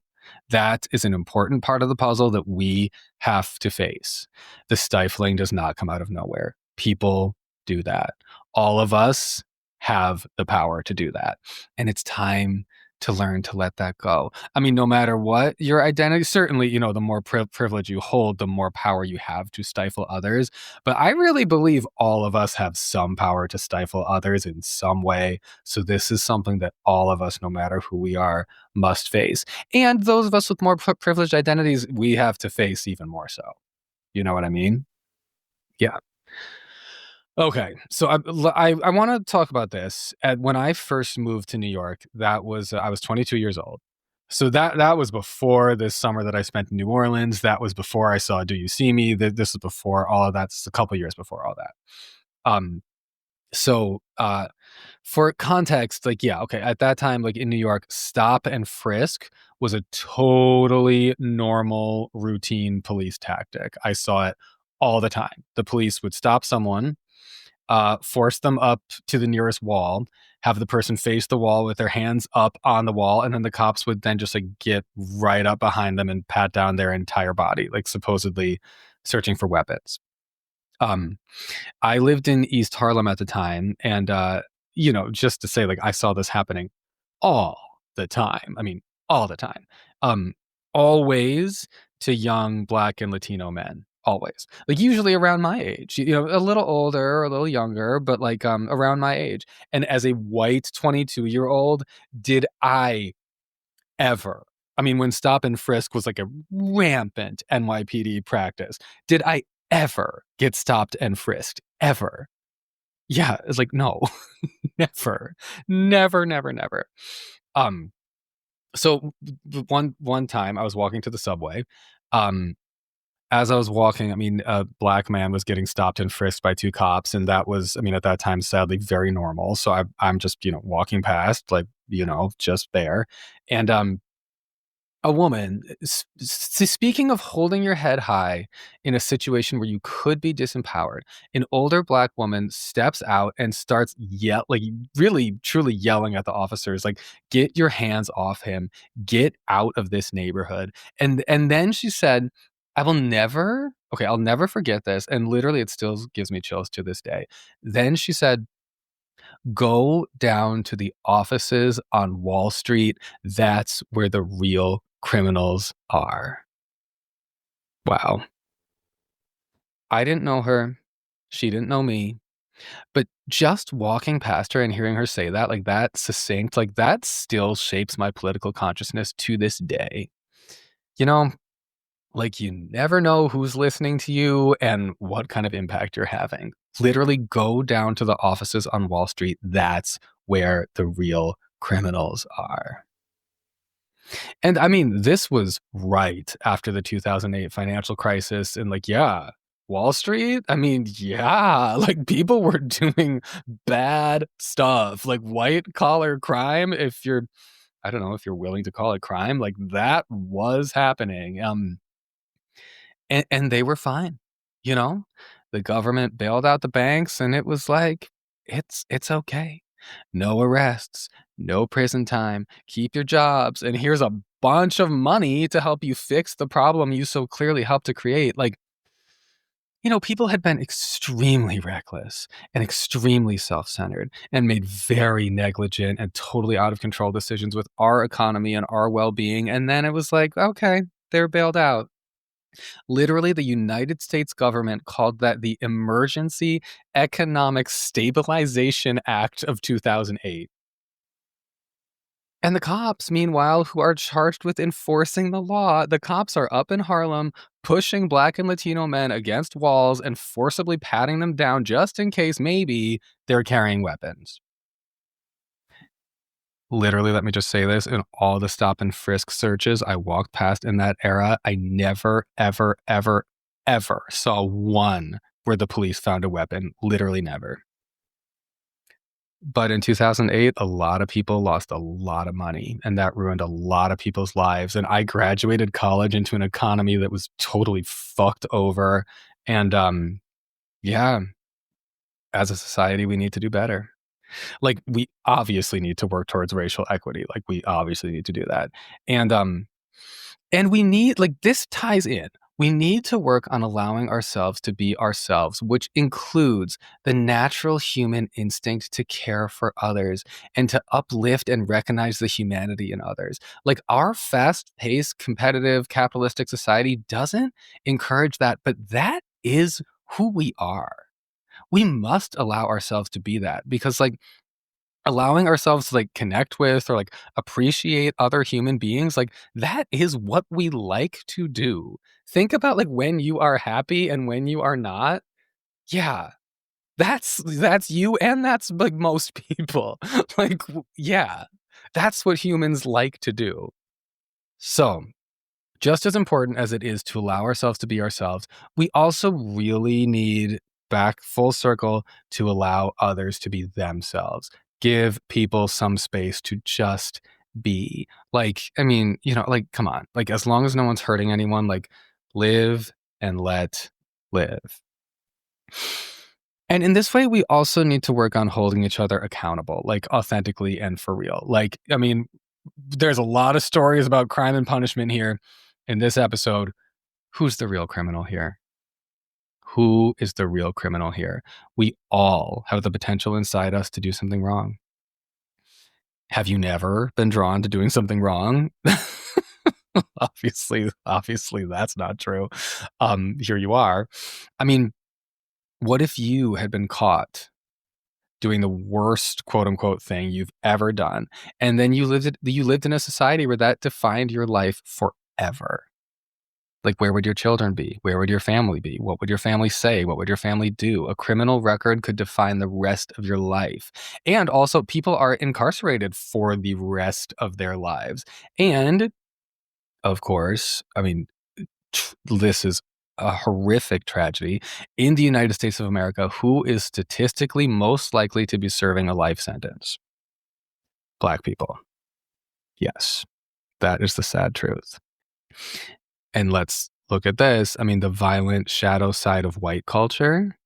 that is an important part of the puzzle that we have to face. The stifling does not come out of nowhere. People do that. All of us have the power to do that. And it's time to learn to let that go. I mean, no matter what your identity, certainly, the more privilege you hold, the more power you have to stifle others. But I really believe all of us have some power to stifle others in some way. So this is something that all of us, no matter who we are, must face. And those of us with more privileged identities, we have to face even more so. You know what I mean? Yeah. Okay, so I want to talk about this. When I first moved to New York, that was I was 22 years old. So that was before this summer that I spent in New Orleans. That was before I saw Do You See Me? This was before all of that. This is a couple years before all that. Um, so for context, like yeah, okay, at that time, like in New York, stop and frisk was a totally normal routine police tactic. I saw it all the time. The police would stop someone force them up to the nearest wall, have the person face the wall with their hands up on the wall, and then the cops would then just like get right up behind them and pat down their entire body, like supposedly searching for weapons. Um, I lived in East Harlem at the time, and just to say, like, I saw this happening all the time. I mean, all the time. Um, always to young Black and Latino men. Always, like usually around my age, a little older, a little younger, but like around my age. And as a white 22-year-old, did I ever? I mean, when stop and frisk was like a rampant NYPD practice, did I ever get stopped and frisked? Ever? Yeah, it's like, no, never, never, never, never. Um, so one time I was walking to the subway. Um, as I was walking, I mean, a Black man was getting stopped and frisked by two cops, and that was, I mean, at that time, sadly, very normal. So I'm just, walking past, like, just there, and a woman, speaking of holding your head high in a situation where you could be disempowered, an older Black woman steps out and starts like really truly yelling at the officers, like, get your hands off him, get out of this neighborhood. And then she said, I'll never forget this. And literally it still gives me chills to this day. Then she said, go down to the offices on Wall Street. That's where the real criminals are. Wow. I didn't know her. She didn't know me. But just walking past her and hearing her say that, like that succinct, like that still shapes my political consciousness to this day. Like you never know who's listening to you and what kind of impact you're having. Literally go down to the offices on Wall Street. That's where the real criminals are. And I mean, this was right after the 2008 financial crisis. And like, yeah, Wall Street, I mean, yeah, like people were doing bad stuff, like white collar crime. I don't know if you're willing to call it crime, like that was happening. And they were fine, you know? The government bailed out the banks, and it was like, "It's okay. No arrests, no prison time, keep your jobs, and here's a bunch of money to help you fix the problem you so clearly helped to create." Like, people had been extremely reckless and extremely self-centered and made very negligent and totally out of control decisions with our economy and our well-being, and then it was like, "Okay, they're bailed out." Literally, the United States government called that the Emergency Economic Stabilization Act of 2008. And the cops, meanwhile, who are charged with enforcing the law, the cops are up in Harlem pushing Black and Latino men against walls and forcibly patting them down just in case maybe they're carrying weapons. Literally, let me just say this, in all the stop and frisk searches I walked past in that era, I never, ever, ever, ever saw one where the police found a weapon. Literally never. But in 2008, a lot of people lost a lot of money, and that ruined a lot of people's lives. And I graduated college into an economy that was totally fucked over. And yeah, as a society, we need to do better. Like, we obviously need to work towards racial equity. Like, we obviously need to do that. And we need, like, this ties in. We need to work on allowing ourselves to be ourselves, which includes the natural human instinct to care for others and to uplift and recognize the humanity in others. Like, our fast-paced, competitive, capitalistic society doesn't encourage that, but that is who we are. We must allow ourselves to be that, because like allowing ourselves to like connect with or like appreciate other human beings, like that is what we like to do. Think about like when you are happy and when you are not. Yeah, that's you, and that's like most people. Like yeah, that's what humans like to do. So just as important as it is to allow ourselves to be ourselves, we also really need, back full circle, to allow others to be themselves. Give people some space to just be. Like, I mean, like, come on. Like, as long as no one's hurting anyone, like, live and let live. And in this way, we also need to work on holding each other accountable, like authentically and for real. Like, I mean, there's a lot of stories about crime and punishment here in this episode. Who's the real criminal here? Who is the real criminal here? We all have the potential inside us to do something wrong. Have you never been drawn to doing something wrong? Obviously that's not true. Here you are. I mean, what if you had been caught doing the worst quote unquote thing you've ever done, and then you lived in a society where that defined your life forever? Like, where would your children be? Where would your family be? What would your family say? What would your family do? A criminal record could define the rest of your life. And also, people are incarcerated for the rest of their lives. And of course, I mean, this is a horrific tragedy. In the United States of America, who is statistically most likely to be serving a life sentence? Black people. Yes, that is the sad truth. And let's look at this. I mean, the violent shadow side of white culture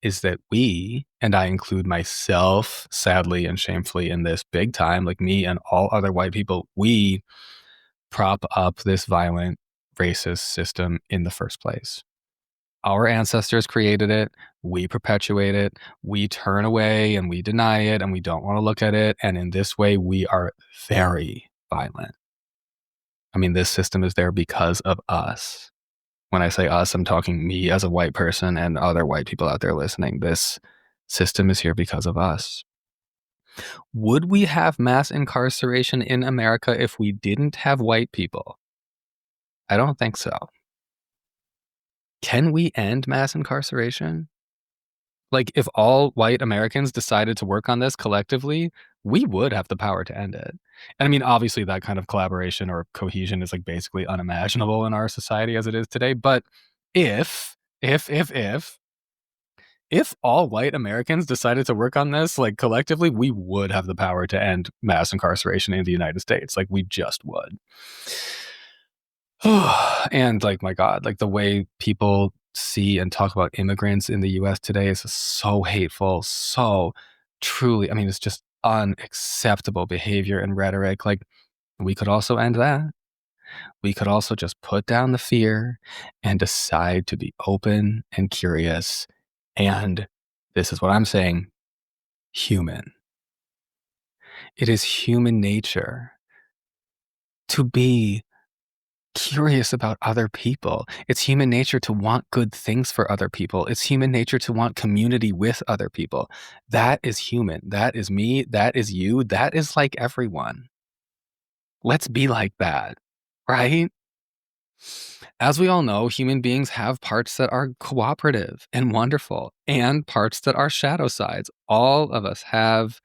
is that we, and I include myself, sadly and shamefully in this big time, like me and all other white people, we prop up this violent racist system in the first place. Our ancestors created it. We perpetuate it. We turn away and we deny it and we don't want to look at it. And in this way, we are very violent. I mean, this system is there because of us. When I say us, I'm talking me as a white person and other white people out there listening. This system is here because of us. Would we have mass incarceration in America if we didn't have white people? I don't think so. Can we end mass incarceration? Like, if all white Americans decided to work on this collectively, we would have the power to end it. And I mean, obviously, that kind of collaboration or cohesion is like basically unimaginable in our society as it is today. But if all white Americans decided to work on this like collectively, we would have the power to end mass incarceration in the United States. Like, we just would. And like, my God, like the way people see and talk about immigrants in the US today is so hateful, so truly, I mean, it's just unacceptable behavior and rhetoric. Like, we could also end that. We could also just put down the fear and decide to be open and curious. And this is what I'm saying, human. It is human nature to be curious about other people. It's human nature to want good things for other people. It's human nature to want community with other people. That is human. That is me. That is you. That is like everyone. Let's be like that, right? As we all know, human beings have parts that are cooperative and wonderful and parts that are shadow sides. All of us have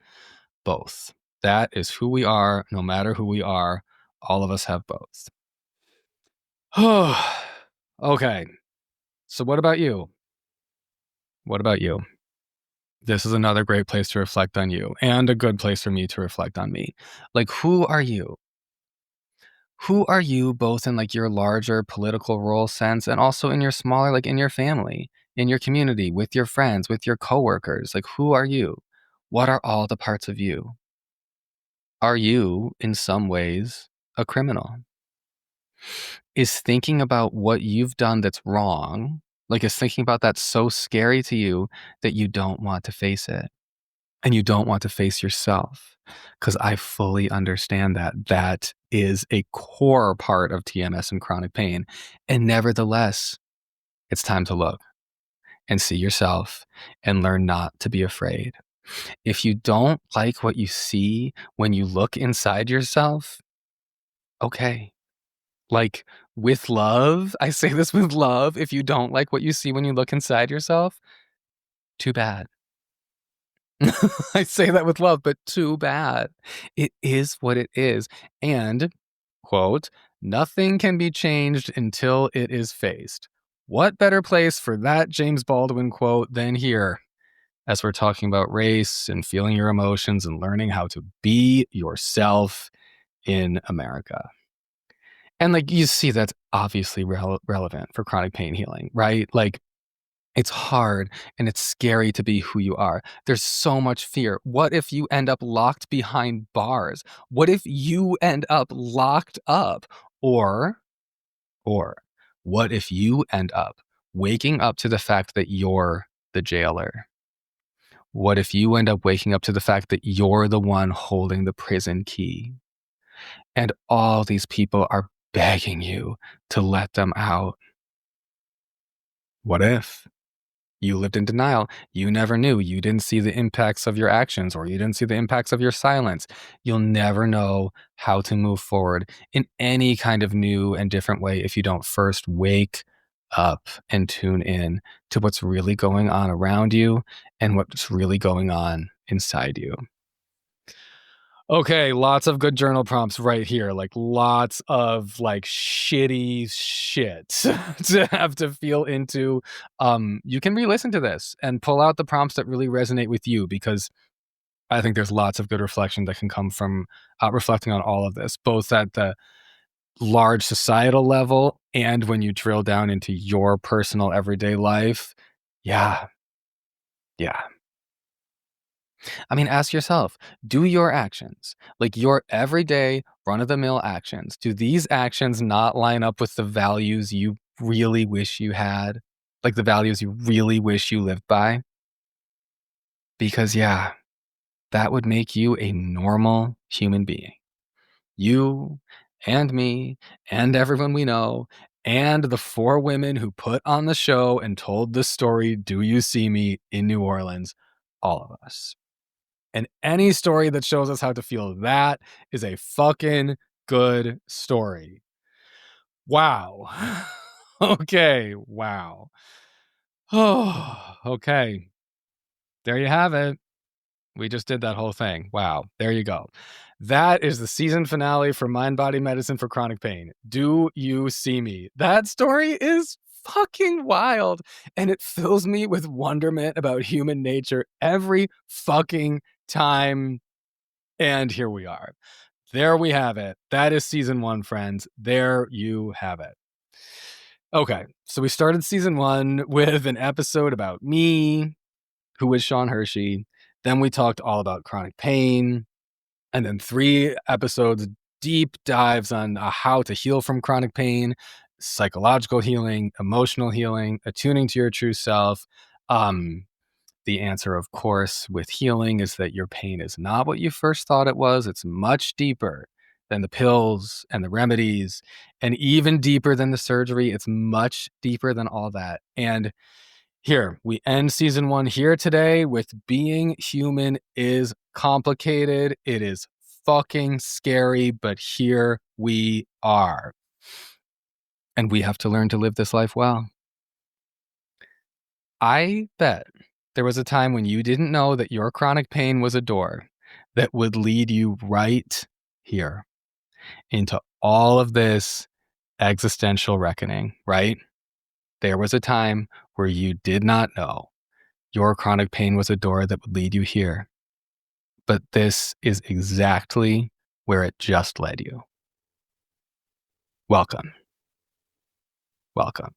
both. That is who we are, no matter who we are. All of us have both. Okay. So what about you? What about you? This is another great place to reflect on you and a good place for me to reflect on me. Like, who are you? Who are you both in like your larger political role sense and also in your smaller, like in your family, in your community, with your friends, with your coworkers? Like, who are you? What are all the parts of you? Are you, in some ways, a criminal? Is thinking about what you've done that's wrong, like, is thinking about that so scary to you that you don't want to face it and you don't want to face yourself? Because I fully understand that. That is a core part of TMS and chronic pain. And nevertheless, it's time to look and see yourself and learn not to be afraid. If you don't like what you see when you look inside yourself, okay. Like, with love, I say this with love. If you don't like what you see when you look inside yourself, too bad. I say that with love, but too bad. It is what it is. And, quote, nothing can be changed until it is faced. What better place for that James Baldwin quote than here, as we're talking about race and feeling your emotions and learning how to be yourself in America. And like, you see, that's obviously relevant for chronic pain healing, right? Like, It's hard and it's scary to be who you are. There's so much fear. What if you end up locked behind bars? What if you end up locked up? Or, or what if you end up waking up to the fact that you're the jailer? What if you end up waking up to the fact that you're the one holding the prison key? And all these people are begging you to let them out. What if you lived in denial? You never knew. You didn't see the impacts of your actions, or you didn't see the impacts of your silence. You'll never know how to move forward in any kind of new and different way if you don't first wake up and tune in to what's really going on around you and what's really going on inside you. Okay, lots of good journal prompts right here. Like lots of like shitty shit to have to feel into. You can re-listen to this and pull out the prompts that really resonate with you, because I think there's lots of good reflection that can come from reflecting on all of this, both at the large societal level and when you drill down into your personal everyday life. Yeah. Yeah. I mean, ask yourself, do your actions, like your everyday run of the mill actions, do these actions not line up with the values you really wish you had? Like the values you really wish you lived by? Because, yeah, that would make you a normal human being. You and me and everyone we know and the 4 women who put on the show and told the story, Do You See Me, in New Orleans, all of us. And any story that shows us how to feel that is a fucking good story. Wow. Okay. Wow. Oh, okay. There you have it. We just did that whole thing. Wow. There you go. That is the season finale for Mindbody Medicine for Chronic Pain. Do you see me? That story is fucking wild. And it fills me with wonderment about human nature every fucking time. And here we are. There we have it. That is season 1, friends. There you have it. Okay, so we started season 1 with an episode about me, who is Sean Hershey. Then we talked all about chronic pain. And then 3 episodes, deep dives on how to heal from chronic pain, psychological healing, emotional healing, attuning to your true self. The answer, of course, with healing is that your pain is not what you first thought it was. It's much deeper than the pills and the remedies, and even deeper than the surgery. It's much deeper than all that. And here, we end season 1 here today with being human is complicated. It is fucking scary, but here we are. And we have to learn to live this life well. I bet there was a time when you didn't know that your chronic pain was a door that would lead you right here into all of this existential reckoning, right? There was a time where you did not know your chronic pain was a door that would lead you here. But this is exactly where it just led you. Welcome. Welcome.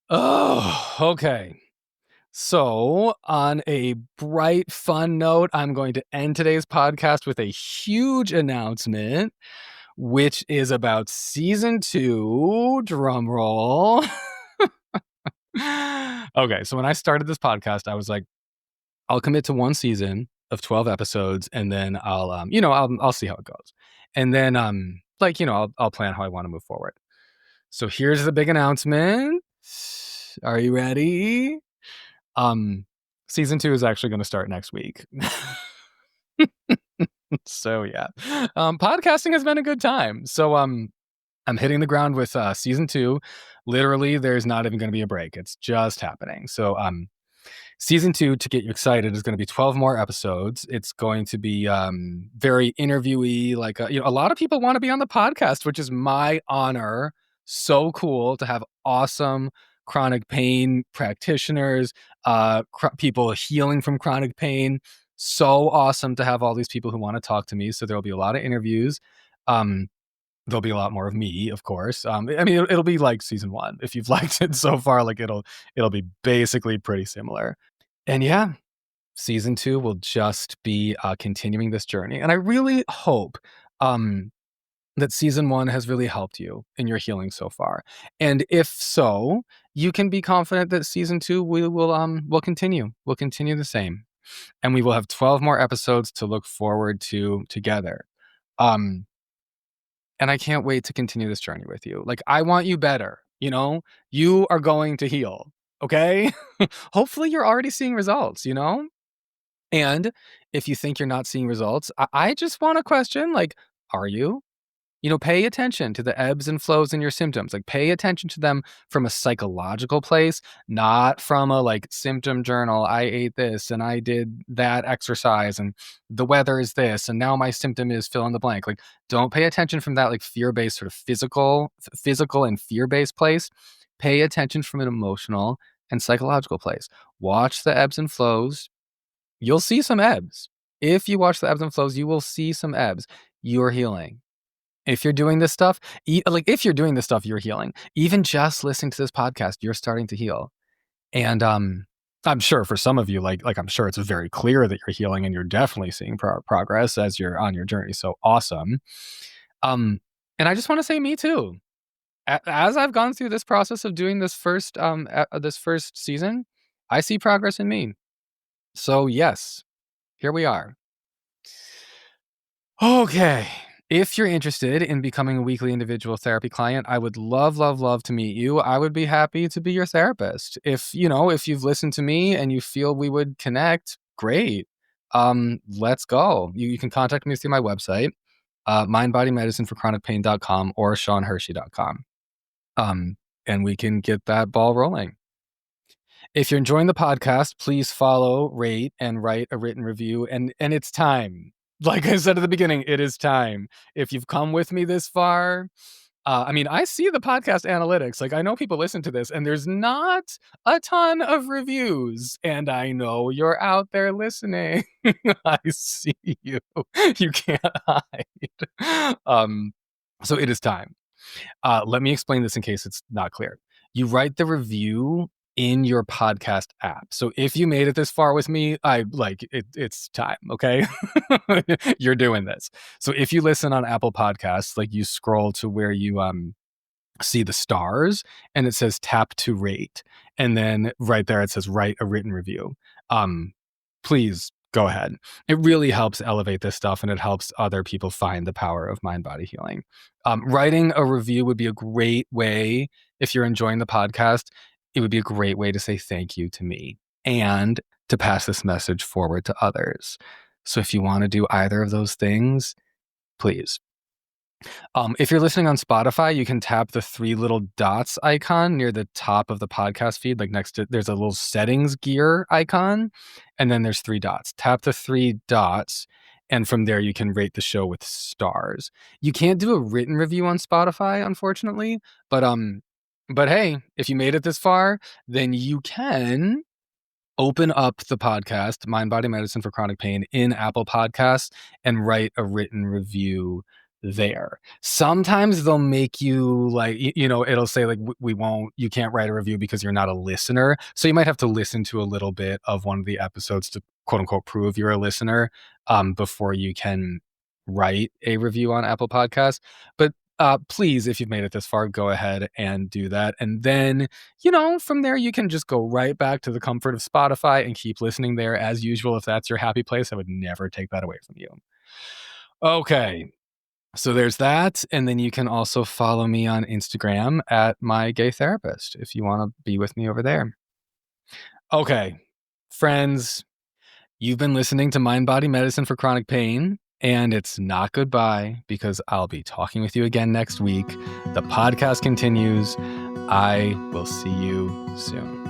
Oh, okay. So, on a bright, fun note, I'm going to end today's podcast with a huge announcement, which is about season 2. Drum roll. Okay, so when I started this podcast, I was like, I'll commit to 1 season of 12 episodes, and then I'll, I'll see how it goes. And then, I'll plan how I want to move forward. So here's the big announcement. Are you ready? Season 2 is actually going to start next week. So yeah, podcasting has been a good time. So I'm hitting the ground with season 2. Literally, there's not even going to be a break. It's just happening. So season 2, to get you excited, is going to be 12 more episodes. It's going to be very interviewee. Like a lot of people want to be on the podcast, which is my honor. So cool to have awesome chronic pain practitioners, people healing from chronic pain. So awesome to have all these people who want to talk to me. So there'll be a lot of interviews. there'll be a lot more of me, of course. I mean, it'll be like season 1. If you've liked it so far, like it'll be basically pretty similar. And yeah, season 2 will just be continuing this journey. And I really hope that season 1 has really helped you in your healing so far. And if so, you can be confident that season 2 will continue. We'll continue the same. And we will have 12 more episodes to look forward to together. And I can't wait to continue this journey with you. Like, I want you better, you know? You are going to heal, okay? Hopefully you're already seeing results, you know? And if you think you're not seeing results, I just want to question, like, are you? You know, pay attention to the ebbs and flows in your symptoms. Like, pay attention to them from a psychological place, not from a like symptom journal. I ate this and I did that exercise and the weather is this and now my symptom is fill in the blank. Like, don't pay attention from that like fear-based sort of physical and fear-based place. Pay attention from an emotional and psychological place. Watch the ebbs and flows. You'll see some ebbs. If you watch the ebbs and flows, you will see some ebbs. You're healing. If you're doing this stuff, you're healing. Even just listening to this podcast, you're starting to heal. And I'm sure for some of you, like I'm sure it's very clear that you're healing and you're definitely seeing progress as you're on your journey. So awesome. And I just want to say me too. As I've gone through this process of doing this first season, I see progress in me. So yes, here we are. Okay. If you're interested in becoming a weekly individual therapy client, I would love to meet you. I would be happy to be your therapist. If you've listened to me and you feel we would connect, great. Let's go. You can contact me through my website, mindbodymedicineforchronicpain.com or seanhershey.com. And we can get that ball rolling. If you're enjoying the podcast, please follow, rate, and write a written review. And it's time. Like I said at the beginning, it is time. If you've come with me this far, I mean, I see the podcast analytics. Like, I know people listen to this, and there's not a ton of reviews. And I know you're out there listening. I see you. You can't hide. So it is time. Let me explain this in case it's not clear. You write the review in your podcast app. So if you made it this far with me, it's time, okay? You're doing this. So if you listen on Apple Podcasts, like you scroll to where you see the stars and it says tap to rate. And then right there it says write a written review. Please go ahead. It really helps elevate this stuff and it helps other people find the power of mind-body healing. Writing a review would be a great way, if you're enjoying the podcast, it would be a great way to say thank you to me and to pass this message forward to others. So if you want to do either of those things, please. If you're listening on Spotify, you can tap the 3 little dots icon near the top of the podcast feed, like next to, there's a little settings gear icon, and then there's 3 dots. Tap the 3 dots, and from there you can rate the show with stars. You can't do a written review on Spotify, unfortunately, but hey, if you made it this far, then you can open up the podcast, Mindbody Medicine for Chronic Pain, in Apple Podcasts and write a written review there. Sometimes they'll make you like, it'll say like, you can't write a review because you're not a listener. So you might have to listen to a little bit of one of the episodes to quote unquote prove you're a listener before you can write a review on Apple Podcasts. But please, if you've made it this far, go ahead and do that. And then, from there, you can just go right back to the comfort of Spotify and keep listening there as usual. If that's your happy place, I would never take that away from you. Okay. So there's that. And then you can also follow me on Instagram at My Gay Therapist if you want to be with me over there. Okay, friends, you've been listening to Mindbody Medicine for Chronic Pain. And it's not goodbye, because I'll be talking with you again next week. The podcast continues. I will see you soon.